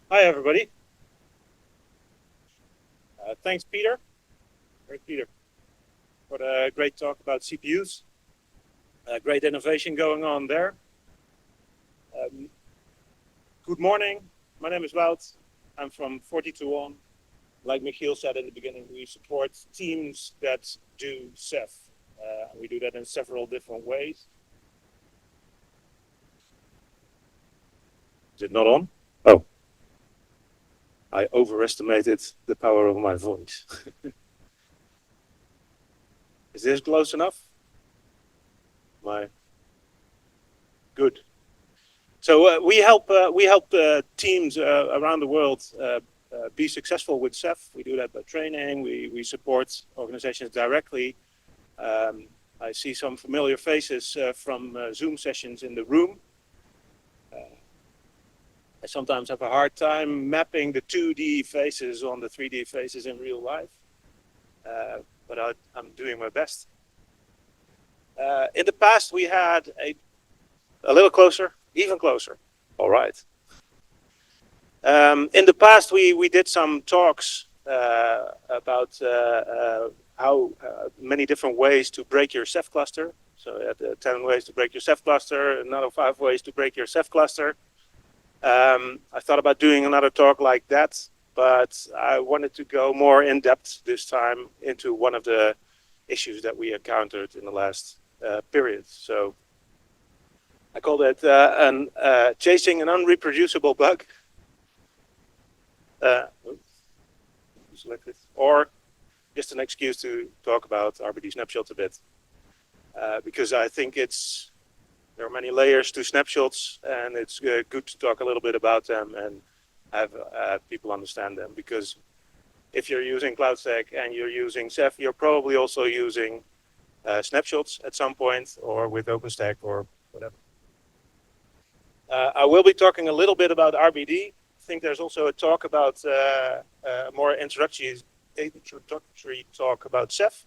Hi, everybody. Thanks, Peter. Great, Peter, for the great talk about CPUs. Great innovation going on there. Um, Good morning. My name is Wout. I'm from 42 On. Like Michiel said in the beginning, we support teams that do Ceph. We do that in several different ways. Is it not on? Oh, I overestimated the power of my voice. Is this close enough? My good. So we help teams around the world be successful with Ceph. We do that by training. We support organizations directly. I see some familiar faces from Zoom sessions in the room. I sometimes have a hard time mapping the 2D faces on the 3D faces in real life, but I'm doing my best. In the past, we had a little closer, even closer. All right. In the past, we did some talks about how many different ways to break your Ceph cluster. So you had 10 ways to break your Ceph cluster, another 5 ways to break your Ceph cluster. I thought about doing another talk like that, but I wanted to go more in depth this time into one of the issues that we encountered in the last period. So I called it chasing an unreproducible bug. Selected, or just an excuse to talk about RBD snapshots a bit, because I think there are many layers to snapshots, and it's good to talk a little bit about them and have people understand them. Because if you're using CloudStack and you're using Ceph, you're probably also using snapshots at some point, or with OpenStack or whatever. I will be talking a little bit about RBD. I think there's also a talk about more introductory talk about Ceph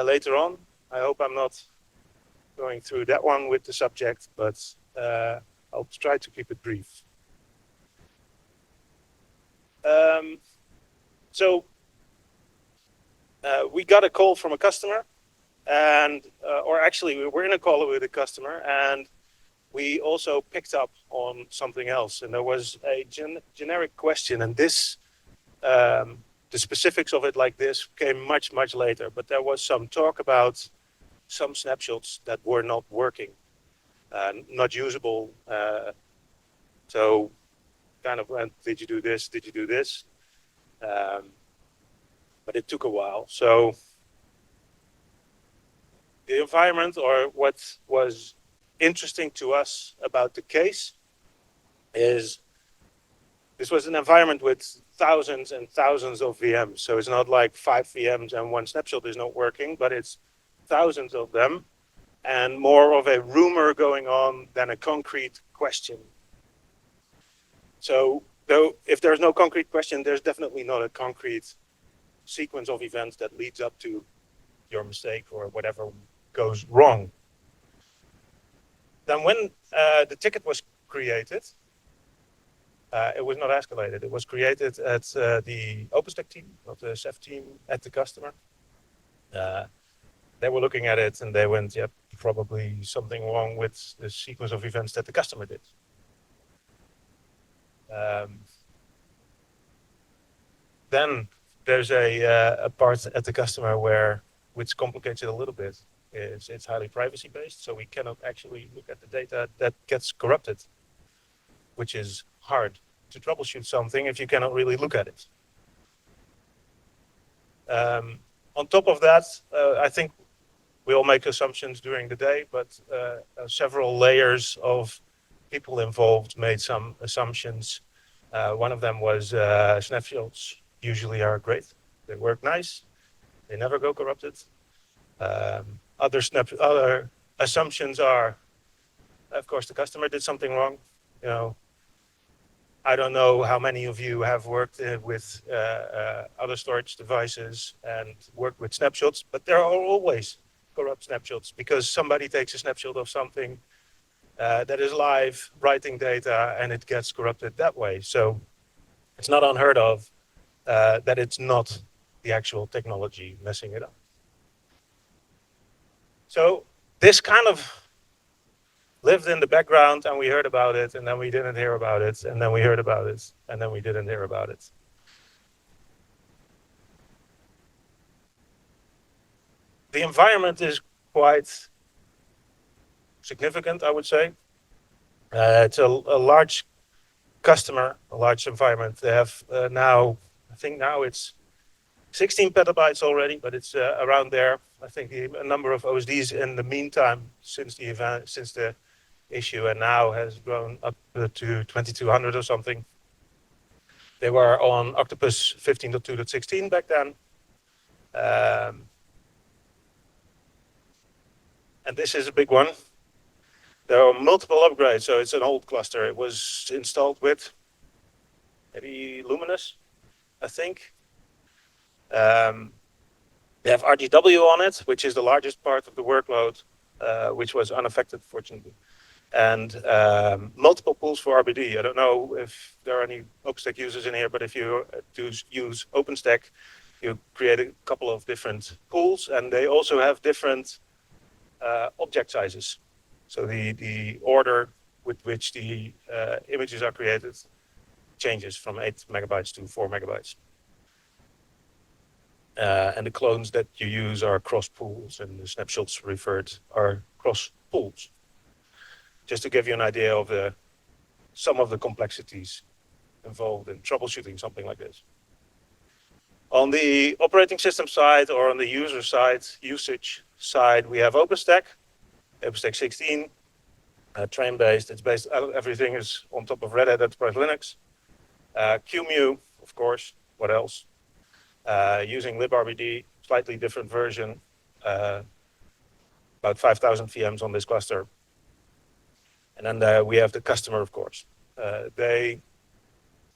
later on. I hope I'm not going through that one with the subject, but I'll try to keep it brief. So we got a call from a customer, and or actually we were in a call with a customer, and we also picked up on something else. And there was a generic question, and this the specifics of it like this came much, much later. But there was some talk about some snapshots that were not working, not usable. So kind of went, did you do this? Did you do this? But it took a while. So the environment, or what was interesting to us about the case, is this was an environment with thousands and thousands of VMs. So it's not like 5 VMs and one snapshot is not working, but it's thousands of them, and more of a rumor going on than a concrete question. So though if there's no concrete question, there's definitely not a concrete sequence of events that leads up to your mistake or whatever goes wrong. Then when the ticket was created, it was not escalated. It was created at the OpenStack team, not the Ceph team, at the customer. They were looking at it and they went, yep, probably something wrong with the sequence of events that the customer did. Then there's a part at the customer which complicates it a little bit. It's highly privacy based, so we cannot actually look at the data that gets corrupted, which is hard to troubleshoot something if you cannot really look at it. On top of that, I think we all make assumptions during the day, but several layers of people involved made some assumptions. One of them was snapshots usually are great. They work nice. They never go corrupted. Other assumptions are, of course, the customer did something wrong. You know, I don't know how many of you have worked with other storage devices and worked with snapshots, but there are always corrupt snapshots because somebody takes a snapshot of something that is live, writing data, and it gets corrupted that way. So It's not unheard of that it's not the actual technology messing it up. So this kind of lived in the background, and we heard about it, and then we didn't hear about it, and then we heard about it, and then we didn't hear about it. The environment is quite significant, I would say. It's a large customer, a large environment. They have now, I think now it's 16 petabytes already, but it's around there. I think a number of OSDs in the meantime since the event, since the issue, and now has grown up to 2200 or something. They were on Octopus 15.2.16 back then. And this is a big one. There are multiple upgrades, so it's an old cluster. It was installed with maybe Luminous, I think. They have RGW on it, which is the largest part of the workload, which was unaffected, fortunately. And multiple pools for RBD. I don't know if there are any OpenStack users in here, but if you do use OpenStack, you create a couple of different pools, and they also have different object sizes. So the order with which the images are created changes from 8 megabytes to 4 megabytes. And the clones that you use are cross pools, and the snapshots referred are cross pools. Just to give you an idea of some of the complexities involved in troubleshooting something like this. On the operating system side, or on the user side, usage side, we have OpenStack 16, train-based. It's based, everything is on top of Red Hat Enterprise Linux. QEMU, of course, what else? Using librd, slightly different version, about 5,000 VMs on this cluster. And then we have the customer, of course. They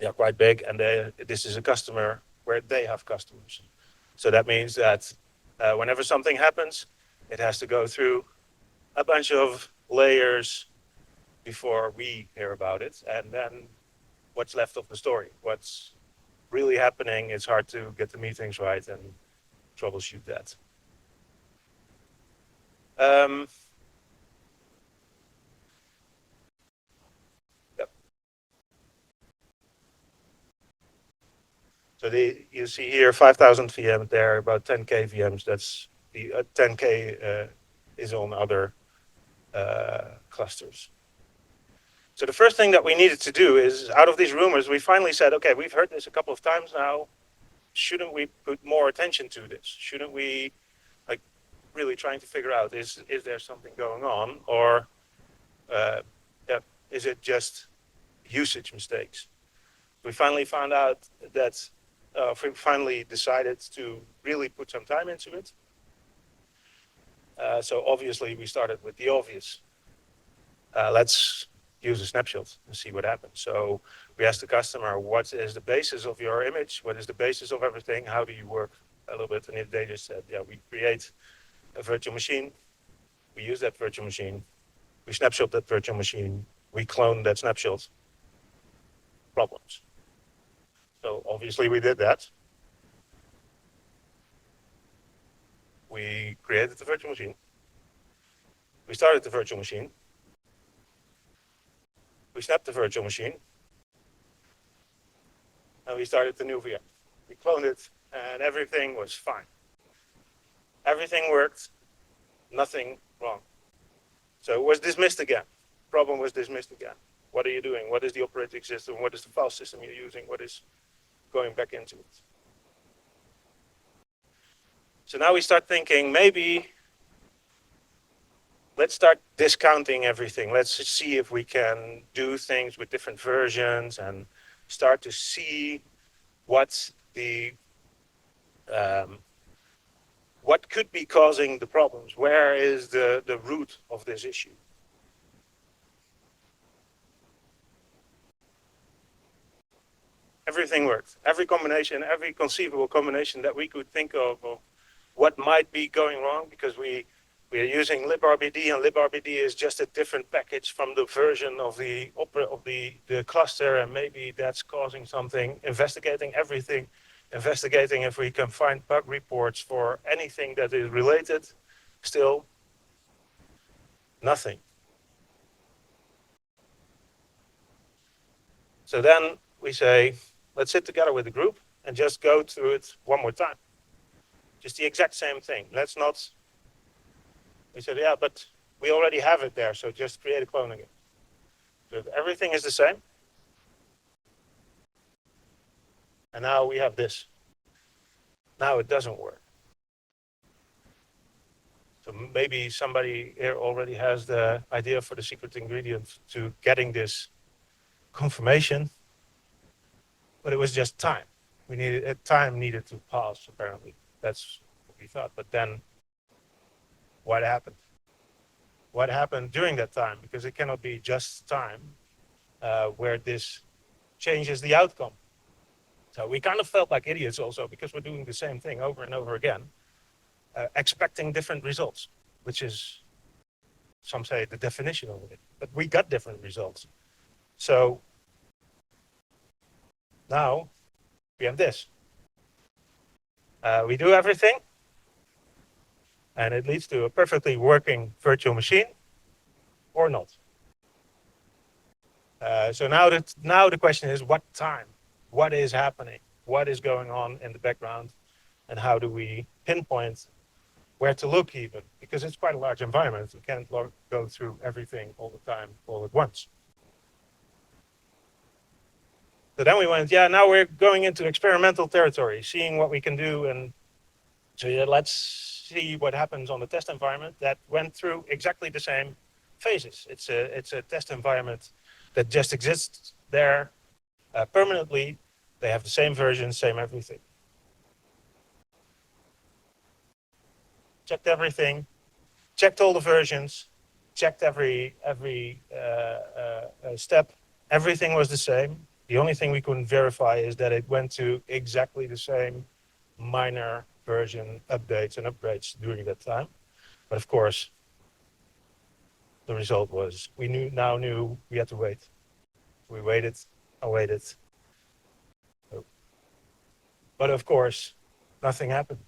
are quite big, and this is a customer where they have customers. So that means that whenever something happens, it has to go through a bunch of layers before we hear about it. And then what's left of the story, what's really happening, it's hard to get the meetings right and troubleshoot that. Yep. So you see here 5,000 VMs there, about 10K VMs. That's the 10K is on other clusters. So the first thing that we needed to do is, out of these rumors, we finally said, okay, we've heard this a couple of times now. Shouldn't we put more attention to this? Shouldn't we, like, really trying to figure out, is there something going on, or is it just usage mistakes? We finally found out that, we finally decided to really put some time into it. So obviously we started with the obvious. Let's use a snapshot and see what happens. So we asked the customer, what is the basis of your image? What is the basis of everything? How do you work a little bit? And if they just said, yeah, we create a virtual machine. We use that virtual machine. We snapshot that virtual machine. We clone that snapshot. Problems. So obviously we did that. We created the virtual machine. We started the virtual machine. We snapped the virtual machine. And we started the new VM. We cloned it, and everything was fine. Everything worked, nothing wrong. So it was dismissed again. Problem was dismissed again. What are you doing? What is the operating system? What is the file system you're using? What is going back into it? So now we start thinking, maybe let's start discounting everything. Let's see if we can do things with different versions and start to see what's what could be causing the problems. Where is the root of this issue? Everything worked. Every combination, every conceivable combination that we could think of what might be going wrong, because we We are using librd, and librd is just a different package from the version of the cluster, and maybe that's causing something. Investigating everything, investigating if we can find bug reports for anything that is related. Still, nothing. So then we say, let's sit together with the group and just go through it one more time. Just the exact same thing. Let's not. We said, yeah, but we already have it there, so just create a clone again. So if everything is the same. And now we have this. Now it doesn't work. So maybe somebody here already has the idea for the secret ingredient to getting this confirmation, but it was just time. We needed time needed to pass, apparently. That's what we thought. But then what happened? What happened during that time? Because it cannot be just time where this changes the outcome. So we kind of felt like idiots also because we're doing the same thing over and over again, expecting different results, which is, some say, the definition of it. But we got different results. So now we have this. We do everything, and it leads to a perfectly working virtual machine, or not. So now the question is, what time? What is happening? What is going on in the background? And how do we pinpoint where to look even? Because it's quite a large environment. We can't go through everything all the time, all at once. So then we went, yeah, now we're going into experimental territory, seeing what we can do. And so yeah, let's see what happens on the test environment that went through exactly the same phases. It's a test environment that just exists there permanently. They have the same version, same everything. Checked everything, checked all the versions, checked every step. Everything was the same. The only thing we couldn't verify is that it went to exactly the same minor version updates and upgrades during that time. But of course, the result was we now knew we had to wait. We waited and waited. But of course, nothing happened.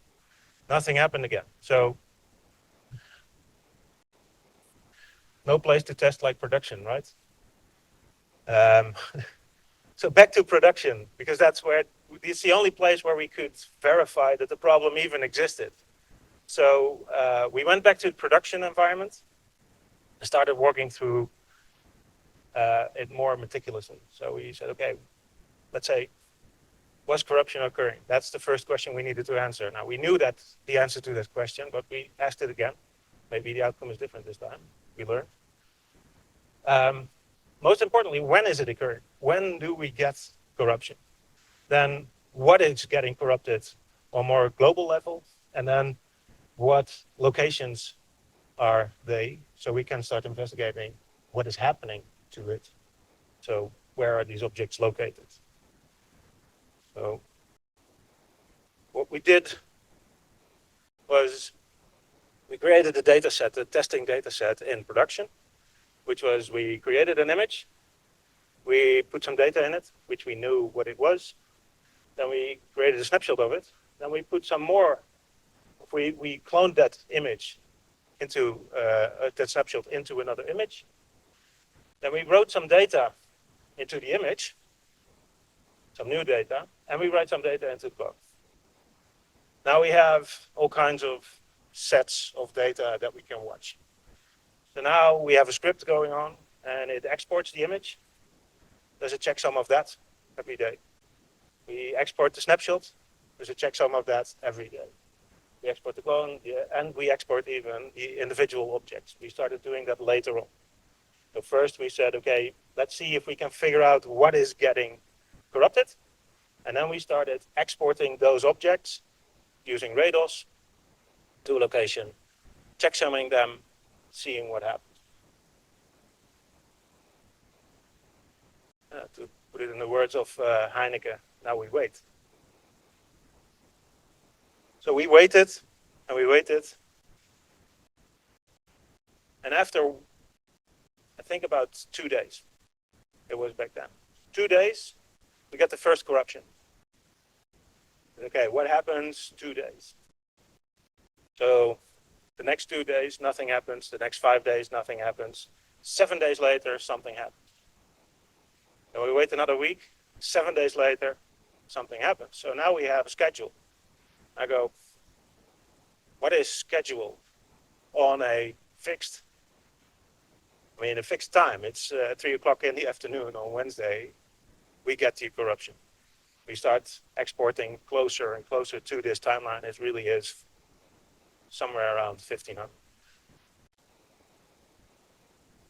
Nothing happened again. So no place to test like production, right? So back to production, because it's the only place where we could verify that the problem even existed. So we went back to the production environment and started working through it more meticulously. So we said, okay, let's say, was corruption occurring? That's the first question we needed to answer. Now, we knew that the answer to that question, but we asked it again. Maybe the outcome is different this time. We learned. Most importantly, when is it occurring? When do we get corruption? Then what is getting corrupted on more global level? And then what locations are they? So we can start investigating what is happening to it. So where are these objects located? So what we did was we created a data set, a testing data set in production, which was we created an image, we put some data in it, which we knew what it was. Then we created a snapshot of it. Then we put some more, we cloned that image into, that snapshot into another image. Then we wrote some data into the image, some new data, and we write some data into both. Now we have all kinds of sets of data that we can watch. So now we have a script going on, and it exports the image. Does it check some of that every day? We export the snapshot. Does it check some of that every day? We export the clone, and we export even the individual objects. We started doing that later on. So first we said, okay, let's see if we can figure out what is getting corrupted. And then we started exporting those objects using Rados to a location, checksumming them, seeing what happens. To put it in the words of Heineke, now we wait. So we waited and we waited. And after, I think about 2 days, it was back then. 2 days, we got the first corruption. Okay, what happens 2 days? So the next 2 days, nothing happens. The next 5 days, nothing happens. 7 days later, something happens. And we wait another week. 7 days later, something happens. So now we have a schedule. I go, what is schedule on a fixed, a fixed time? It's 3 o'clock in the afternoon on Wednesday. We get the corruption. We start exporting closer and closer to this timeline. It really is somewhere around 1500.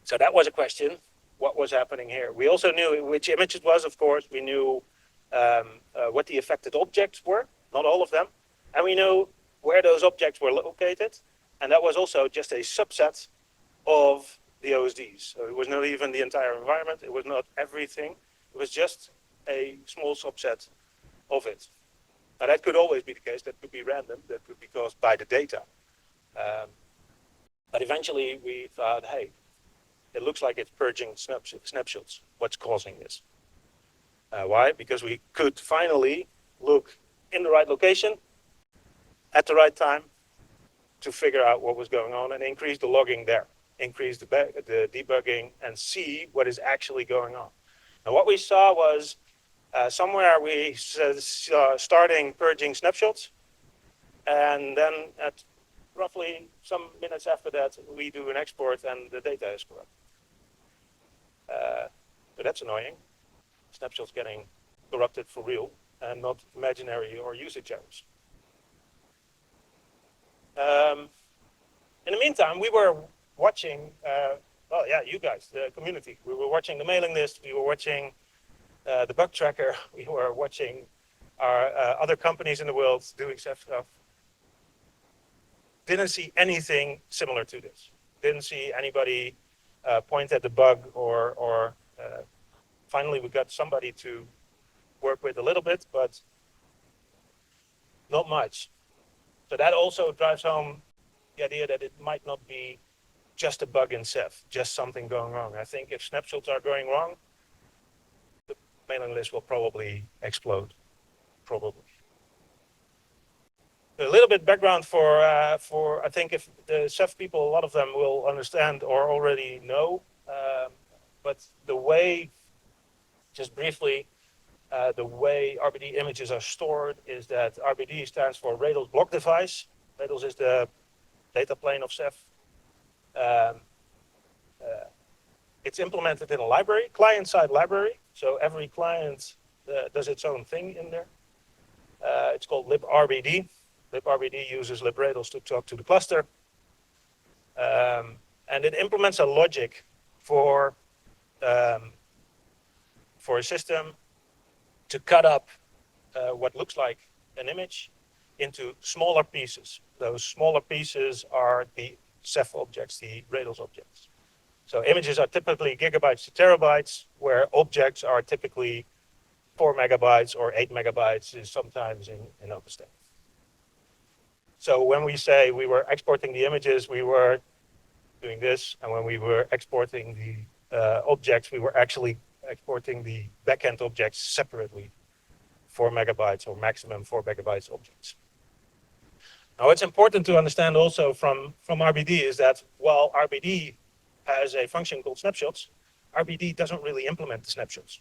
So that was a question. What was happening here? We also knew which image it was, of course. We knew what the affected objects were, not all of them. And we knew where those objects were located. And that was also just a subset of the OSDs. So it was not even the entire environment. It was not everything. It was just a small subset of it. Now that could always be the case. That could be random. That could be caused by the data. But eventually we thought, hey, it looks like it's purging snapshots. What's causing this? Why? Because we could finally look in the right location at the right time to figure out what was going on and increase the logging there, increase the debugging and see what is actually going on. Now what we saw was somewhere we starting purging snapshots, and then at roughly some minutes after that, we do an export and the data is corrupt. So that's annoying. Snapshots getting corrupted for real and not imaginary or usage errors. In the meantime, we were watching, you guys, the community. We were watching the mailing list. We were watching the bug tracker. We were watching our other companies in the world doing Ceph stuff. Didn't see anything similar to this. Didn't see anybody point at the bug or finally we got somebody to work with a little bit, but not much. So that also drives home the idea that it might not be just a bug in Ceph, just something going wrong. I think if snapshots are going wrong, the mailing list will probably explode, probably. A little bit background for I think if the Ceph people, a lot of them will understand or already know, but the way, just briefly, the way RBD images are stored is that RBD stands for Rails Block Device. Rails is the data plane of Ceph. It's implemented in a library, client-side library. So every client does its own thing in there. It's called librd. librd uses librails to talk to the cluster. And it implements a logic for a system to cut up what looks like an image into smaller pieces. Those smaller pieces are the Ceph objects, the Rails objects. So images are typically gigabytes to terabytes, where objects are typically 4 megabytes or 8 megabytes is sometimes in OpenStack. So when we say we were exporting the images, we were doing this. And when we were exporting the objects, we were actually exporting the backend objects separately, 4 megabytes or maximum 4 megabytes objects. Now, what's important to understand also from RBD is that while RBD has a function called snapshots, RBD doesn't really implement the snapshots.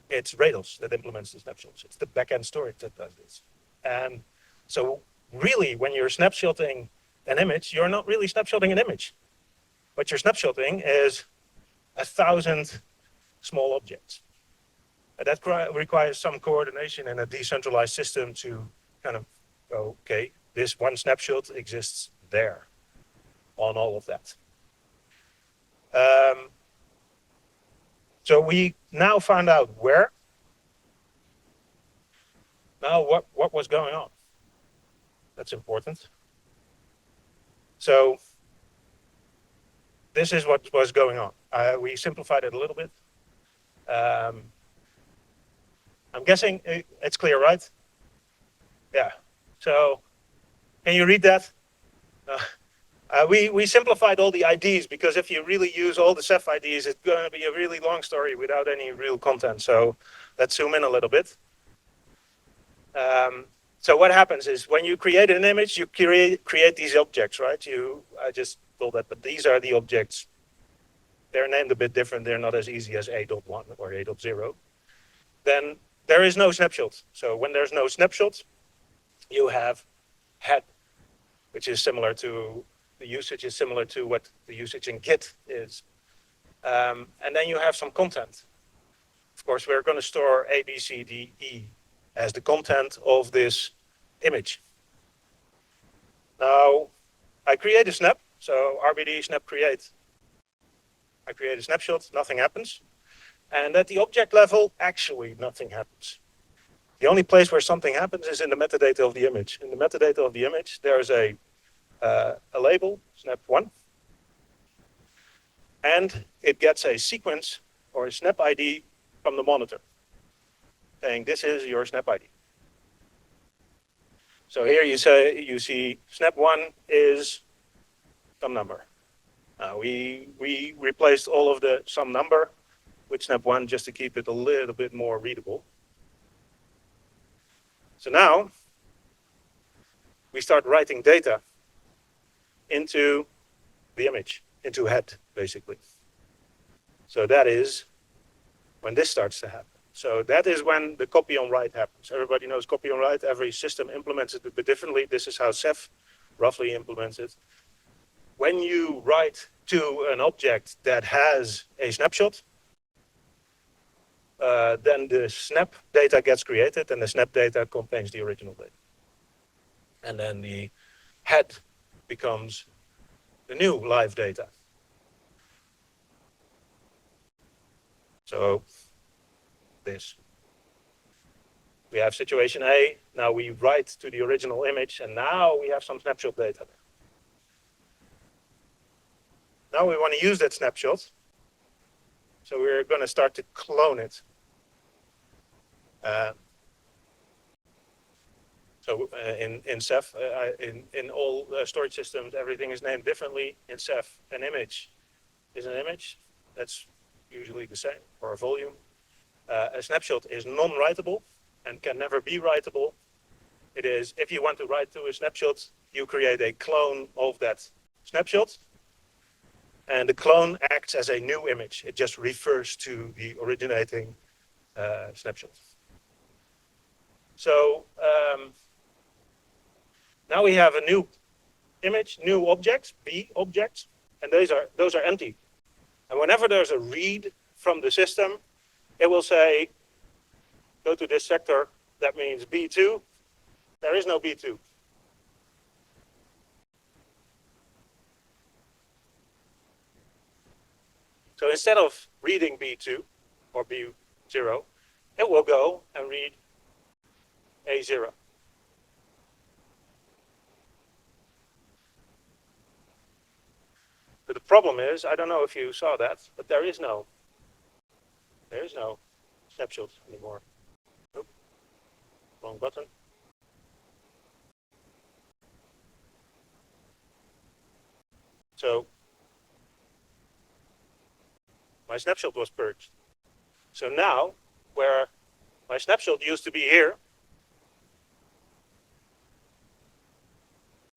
It's Rails that implements the snapshots. It's the backend storage that does this. And so really, when you're snapshotting an image, you're not really snapshotting an image. What you're snapshotting is 1,000 small objects. And that requires some coordination in a decentralized system to kind of go, okay, this one snapshot exists there on all of that. So we now found out where. Now what was going on? That's important. So this is what was going on. We simplified it a little bit. I'm guessing it's clear, right? Yeah. So can you read that? We simplified all the IDs because if you really use all the Ceph IDs, it's going to be a really long story without any real content. So let's zoom in a little bit. So what happens is when you create an image, you create these objects, right? I just told that, but these are the objects. They're named a bit different. They're not as easy as A.1 or A.0. Then there is no snapshot. So when there's no snapshot, you have head, which is similar to the usage is similar to what the usage in Git is. And then you have some content. Of course, we're going to store A, B, C, D, E as the content of this image. Now, I create a snap. So RBD snap create. I create a snapshot, nothing happens. And at the object level, actually nothing happens. The only place where something happens is in the metadata of the image. In the metadata of the image, there's a label, snap1, and it gets a sequence or a snap ID from the monitor, saying this is your snap ID. So here you see snap1 is some number. We replaced all of the some number with snap1 just to keep it a little bit more readable. So now we start writing data into the image, into head, basically. So that is when this starts to happen. So that is when the copy on write happens. Everybody knows copy on write. Every system implements it a bit differently. This is how Ceph roughly implements it. When you write to an object that has a snapshot, then the snap data gets created, and the snap data contains the original data. And then the head becomes the new live data. So this. We have situation A, now we write to the original image, and now we have some snapshot data. Now we want to use that snapshot, so we're going to start to clone it. In Ceph, in all storage systems, everything is named differently. In Ceph, an image is an image. That's usually the same, or a volume. A snapshot is non-writable and can never be writable. It is, if you want to write to a snapshot, you create a clone of that snapshot. And the clone acts as a new image. It just refers to the originating snapshot. So now we have a new image, new objects, B objects, and those are empty. And whenever there's a read from the system, it will say, go to this sector, that means B2. There is no B2. So instead of reading B2 or B0, it will go and read A0. But the problem is, I don't know if you saw that, but there is no snapshot anymore. Nope. Wrong button. So my snapshot was purged. So now, where my snapshot used to be here,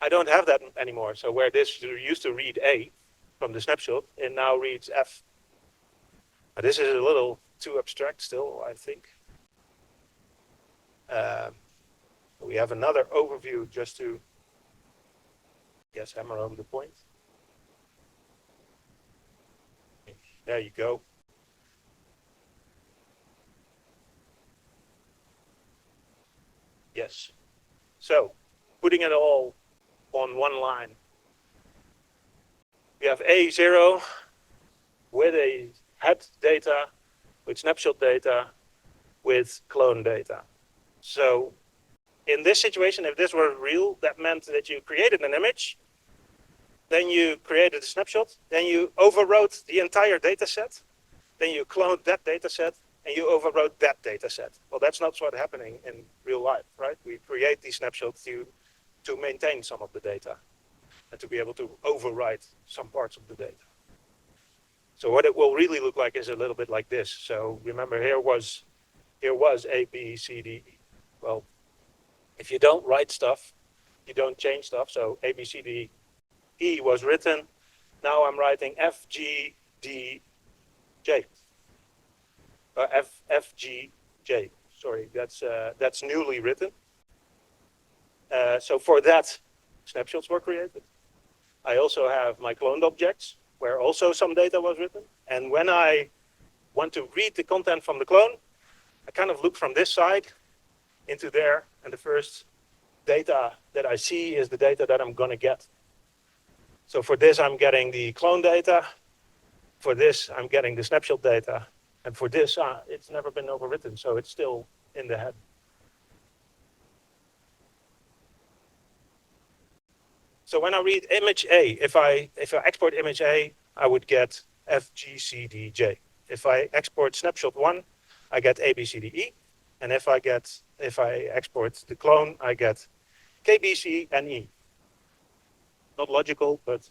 I don't have that anymore. So where this used to read A from the snapshot, it now reads F. Now this is a little too abstract still, I think. We have another overview just to, hammer home the point. There you go. Yes. So, putting it all on one line. We have A0 with a head data, with snapshot data, with clone data. So, in this situation, if this were real, that meant that you created an image, then you created a snapshot, then you overwrote the entire data set, then you cloned that data set, and you overwrote that data set. Well, that's not what's happening in real life, right? We create these snapshots to maintain some of the data. and to be able to overwrite some parts of the data. So what it will really look like is a little bit like this. So remember, here was A, B, C, D, E. Well, if you don't write stuff, you don't change stuff. So A, B, C, D, E was written. Now I'm writing F, G, D, J. F, G, J. Sorry, that's newly written. So for that, snapshots were created. I also have my cloned objects, where also some data was written. And when I want to read the content from the clone, I kind of look from this side into there, and the first data that I see is the data that I'm going to get. So for this, I'm getting the clone data. For this, I'm getting the snapshot data. And for this, it's never been overwritten, so it's still in the head. So when I read image A, if I export image A, I would get F, G, C, D, J. If I export snapshot 1, I get A, B, C, D, E. And if I export the clone, I get K, B, C, and E. Not logical, but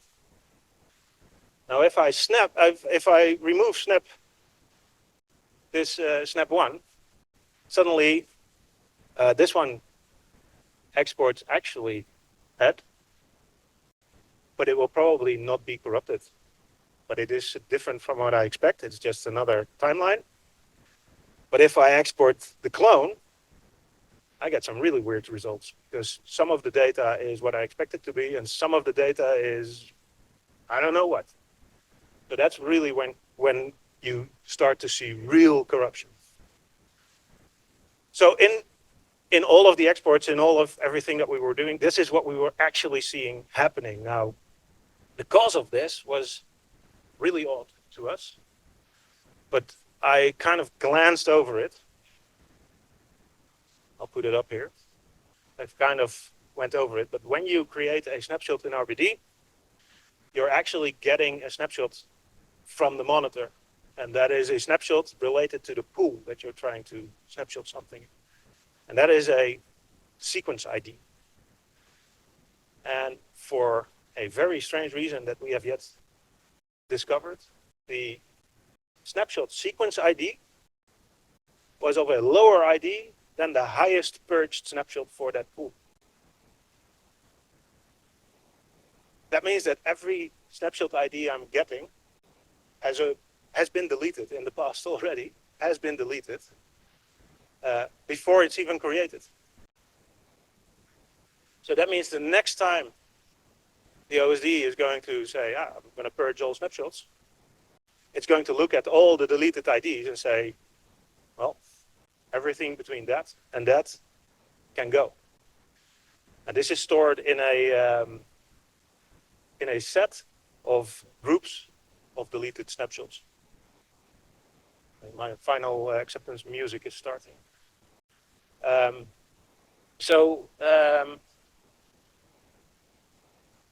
now if I remove snap this snap 1, suddenly this one exports actually head, but it will probably not be corrupted. But it is different from what I expect. It's just another timeline. But if I export the clone, I get some really weird results, because some of the data is what I expect it to be, and some of the data is, I don't know what. So that's really when you start to see real corruption. So in all of the exports, in all of everything that we were doing, this is what we were actually seeing happening. Now, the cause of this was really odd to us, but I kind of glanced over it. I'll put it up here. I've kind of went over it, but when you create a snapshot in RBD, you're actually getting a snapshot from the monitor. And that is a snapshot related to the pool that you're trying to snapshot something. And that is a sequence ID. And for a very strange reason that we have yet discovered, the snapshot sequence ID was of a lower ID than the highest purged snapshot for that pool. That means that every snapshot ID I'm getting has been deleted in the past already, has been deleted before it's even created. So that means the next time the OSD is going to say, I'm going to purge all snapshots, it's going to look at all the deleted IDs and say, well, everything between that and that can go. And this is stored in a set of groups of deleted snapshots. And my final acceptance music is starting.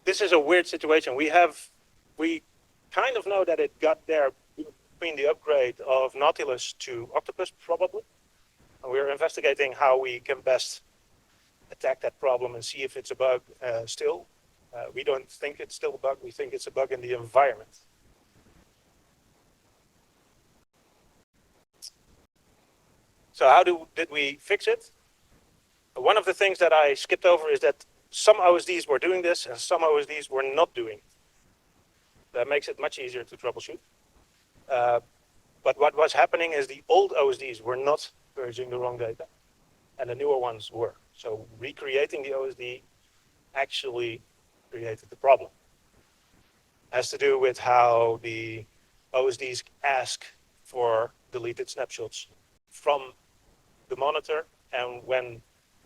This is a weird situation. We kind of know that it got there between the upgrade of Nautilus to Octopus, probably. And we're investigating how we can best attack that problem and see if it's a bug still. We don't think it's still a bug. We think it's a bug in the environment. So how did we fix it? One of the things that I skipped over is that some OSDs were doing this and some OSDs were not doing it. That makes it much easier to troubleshoot. But what was happening is the old OSDs were not purging the wrong data, and the newer ones were. So recreating the OSD actually created the problem. It has to do with how the OSDs ask for deleted snapshots from the monitor, and when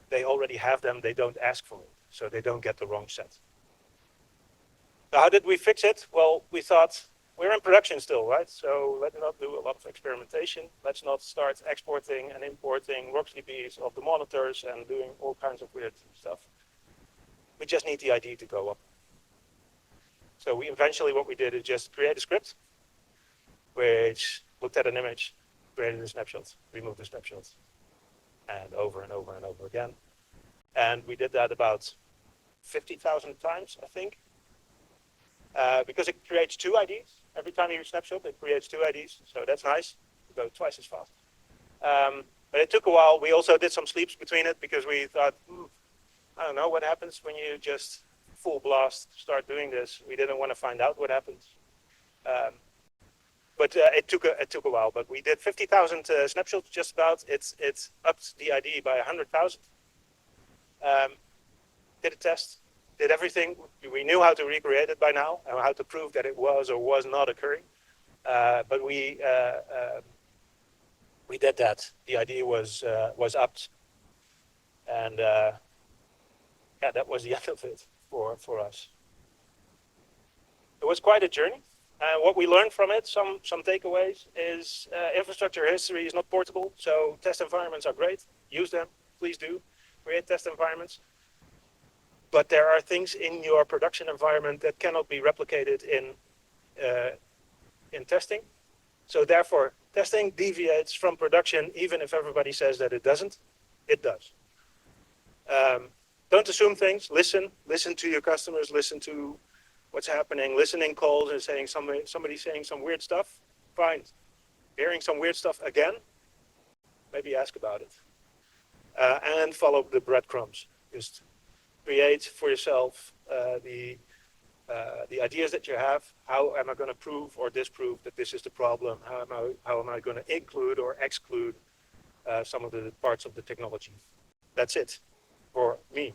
they already have them, they don't ask for it, so they don't get the wrong set. So how did we fix it? Well, we thought, we're in production still, right? So let's not do a lot of experimentation. Let's not start exporting and importing RocksDBs of the monitors and doing all kinds of weird stuff. We just need the ID to go up. So eventually what we did is just create a script which looked at an image, created a snapshot, removed the snapshot, and over and over and over again. And we did that about 50,000 times, I think. because it creates 2 IDs. Every time you snapshot, it creates 2 IDs, so that's nice. You go twice as fast. But it took a while. We also did some sleeps between it because we thought, I don't know what happens when you just full blast start doing this. We didn't want to find out what happens. But it took a while. But we did 50,000 snapshots just about. It's upped the ID by 100,000. Did a test, did everything. We knew how to recreate it by now and how to prove that it was or was not occurring. But we did that. The ID was upped, and yeah, that was the end of it for us. It was quite a journey. What we learned from it, some takeaways, is infrastructure history is not portable. So test environments are great. Use them. Please do. Create test environments. But there are things in your production environment that cannot be replicated in testing. So therefore, testing deviates from production, even if everybody says that it doesn't. It does. Don't assume things. Listen to your customers. Listen to what's happening. Listening calls and saying somebody saying some weird stuff. Fine. Hearing some weird stuff again. Maybe ask about it. And follow the breadcrumbs. Just create for yourself the ideas that you have. How am I going to prove or disprove that this is the problem? How am I going to include or exclude some of the parts of the technology? That's it for me.